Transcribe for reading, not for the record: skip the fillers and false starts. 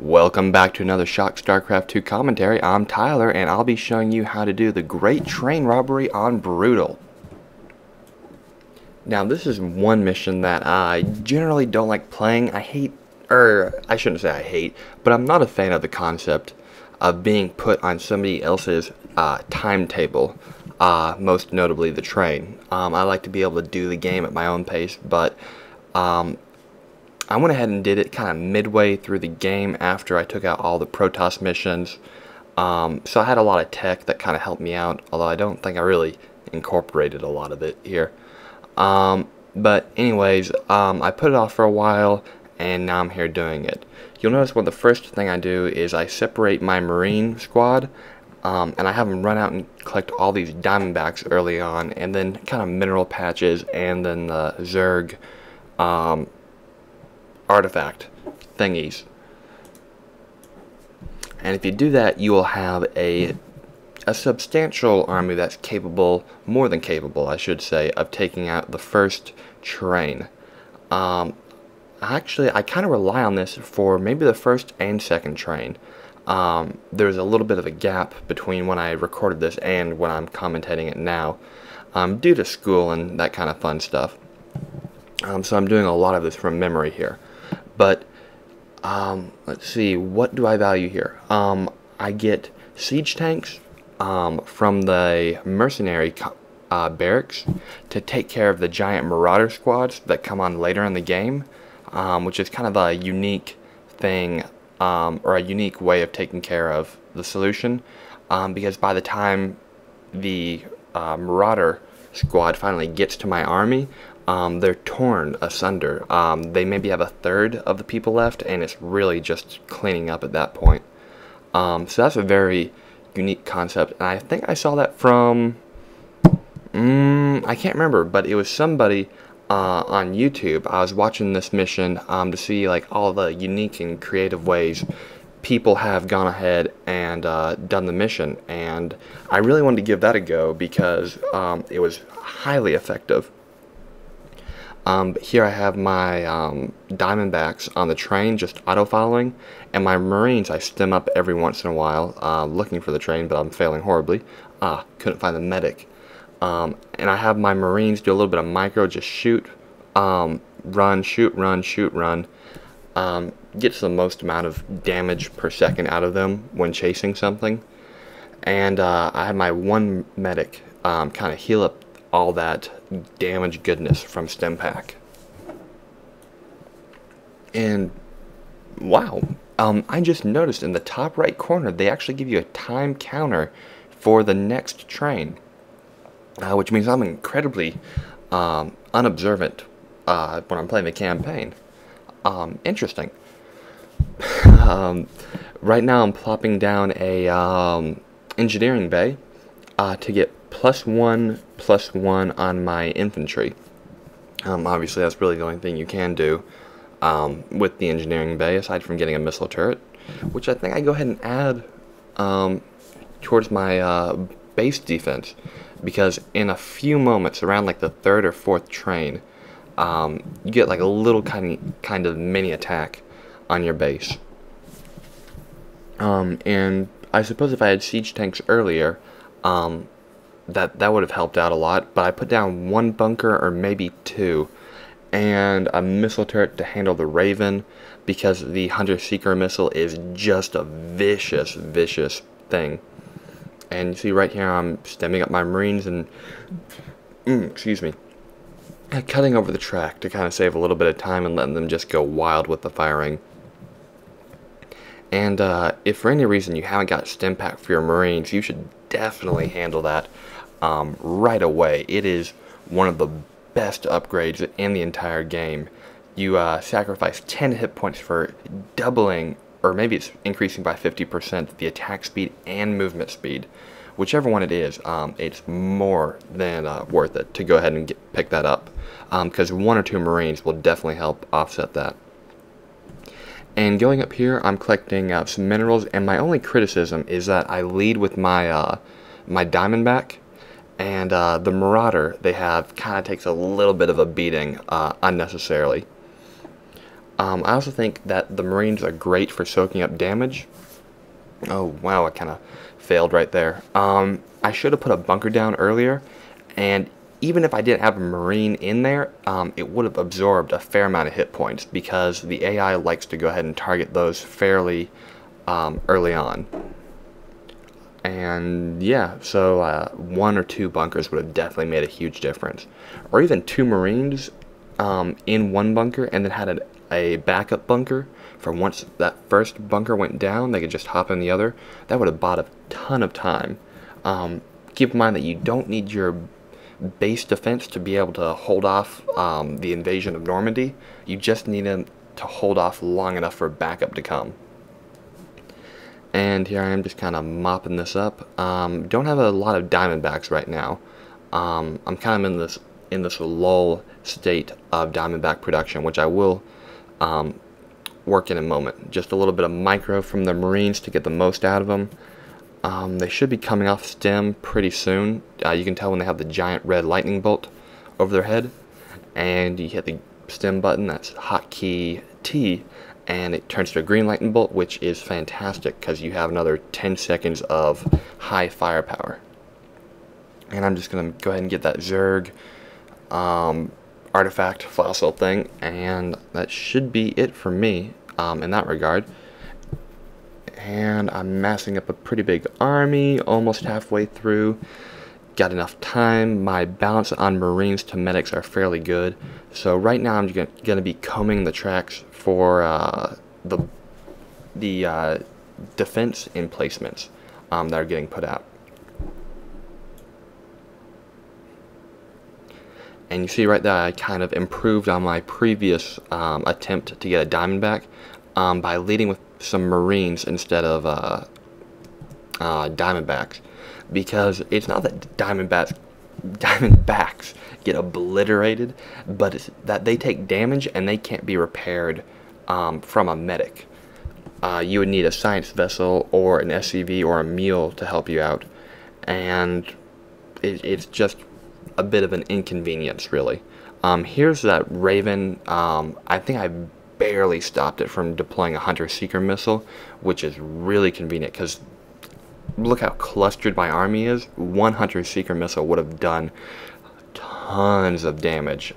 Welcome back to another Shock Starcraft 2 commentary. I'm Tyler, and I'll be showing you how to do the Great Train Robbery on Brutal. Now, this is one mission that I generally don't like playing. I shouldn't say I hate, but I'm not a fan of the concept of being put on somebody else's timetable, most notably the train. I like to be able to do the game at my own pace, but I went ahead and did it kind of midway through the game after I took out all the Protoss missions. So I had a lot of tech that kind of helped me out, although I don't think I really incorporated a lot of it here. But anyways, I put it off for a while, and now I'm here doing it. You'll notice the first thing I do is I separate my Marine squad, and I have them run out and collect all these Diamondbacks early on, and then kind of mineral patches, and then the Zerg artifact thingies. And if you do that, you will have a substantial army that's capable, more than capable I should say, of taking out the first train. Actually, I kind of rely on this for maybe the first and second train. There's a little bit of a gap between when I recorded this and when I'm commentating it now, due to school and that kind of fun stuff. So I'm doing a lot of this from memory here. But let's see, what do I value here? I get siege tanks from the mercenary barracks to take care of the giant marauder squads that come on later in the game, which is kind of a unique thing, or a unique way of taking care of the solution, because by the time the marauder squad finally gets to my army, they're torn asunder. They maybe have a third of the people left, and it's really just cleaning up at that point. So that's a very unique concept, and I think I saw that from, I can't remember, but it was somebody on YouTube. I was watching this mission to see like all the unique and creative ways people have gone ahead and done the mission, and I really wanted to give that a go because it was highly effective. But here I have my Diamondbacks on the train just auto-following, and my Marines I stem up every once in a while looking for the train, but I'm failing horribly. Couldn't find the medic. And I have my Marines do a little bit of micro, just shoot, run, shoot, run, shoot, run. Gets the most amount of damage per second out of them when chasing something. And I have my one medic kind of heal up all that damage goodness from stem pack. And wow, I just noticed in the top right corner they actually give you a time counter for the next train, which means I'm incredibly unobservant when I'm playing the campaign. Interesting. Right now I'm plopping down a engineering bay to get +1/+1 on my infantry. Obviously that's really the only thing you can do with the engineering bay, aside from getting a missile turret, which I think I go ahead and add towards my base defense, because in a few moments, around like the third or fourth train, you get like a little kind of mini attack on your base. And I suppose if I had siege tanks earlier, that would have helped out a lot, but I put down one bunker or maybe two, and a missile turret to handle the Raven, because the Hunter-Seeker missile is just a vicious, vicious thing. And you see right here I'm stemming up my Marines and, excuse me, cutting over the track to kind of save a little bit of time and letting them just go wild with the firing. And if for any reason you haven't got stem pack for your Marines, you should definitely handle that right away. It is one of the best upgrades in the entire game. You sacrifice 10 hit points for doubling, or maybe it's increasing by 50% the attack speed and movement speed. Whichever one it is, it's more than worth it to go ahead and pick that up, because one or two Marines will definitely help offset that. And going up here, I'm collecting some minerals, and my only criticism is that I lead with my my Diamondback, and the Marauder they have kind of takes a little bit of a beating unnecessarily. I also think that the Marines are great for soaking up damage. Oh, wow, I kind of failed right there. I should have put a bunker down earlier, and even if I didn't have a Marine in there, it would have absorbed a fair amount of hit points because the AI likes to go ahead and target those fairly early on. And yeah, so 1 or 2 bunkers would have definitely made a huge difference. Or even 2 Marines in one bunker and then had a backup bunker for once that first bunker went down, they could just hop in the other. That would have bought a ton of time. Keep in mind that you don't need your base defense to be able to hold off the invasion of Normandy. You just need them to hold off long enough for backup to come. And here I am just kind of mopping this up. Don't have a lot of Diamondbacks right now. I'm kind of in this lull state of Diamondback production, which I will work in a moment. Just a little bit of micro from the Marines to get the most out of them. They should be coming off stem pretty soon. You can tell when they have the giant red lightning bolt over their head. And you hit the stem button, that's hotkey T, and it turns to a green lightning bolt, which is fantastic because you have another 10 seconds of high firepower. And I'm just going to go ahead and get that Zerg artifact fossil thing, and that should be it for me in that regard. And I'm massing up a pretty big army, almost halfway through. Got enough time. My balance on Marines to medics are fairly good. So right now I'm going to be combing the tracks for the defense emplacements that are getting put out. And you see right there I kind of improved on my previous attempt to get a Diamondback by leading with some Marines instead of Diamondbacks, because it's not that Diamondbacks get obliterated, but it's that they take damage and they can't be repaired from a medic. You would need a science vessel or an SCV or a mule to help you out, and it's just a bit of an inconvenience, really. Here's that Raven. I think I barely stopped it from deploying a Hunter-Seeker missile, which is really convenient because look how clustered my army is. One Hunter-Seeker missile would have done tons of damage.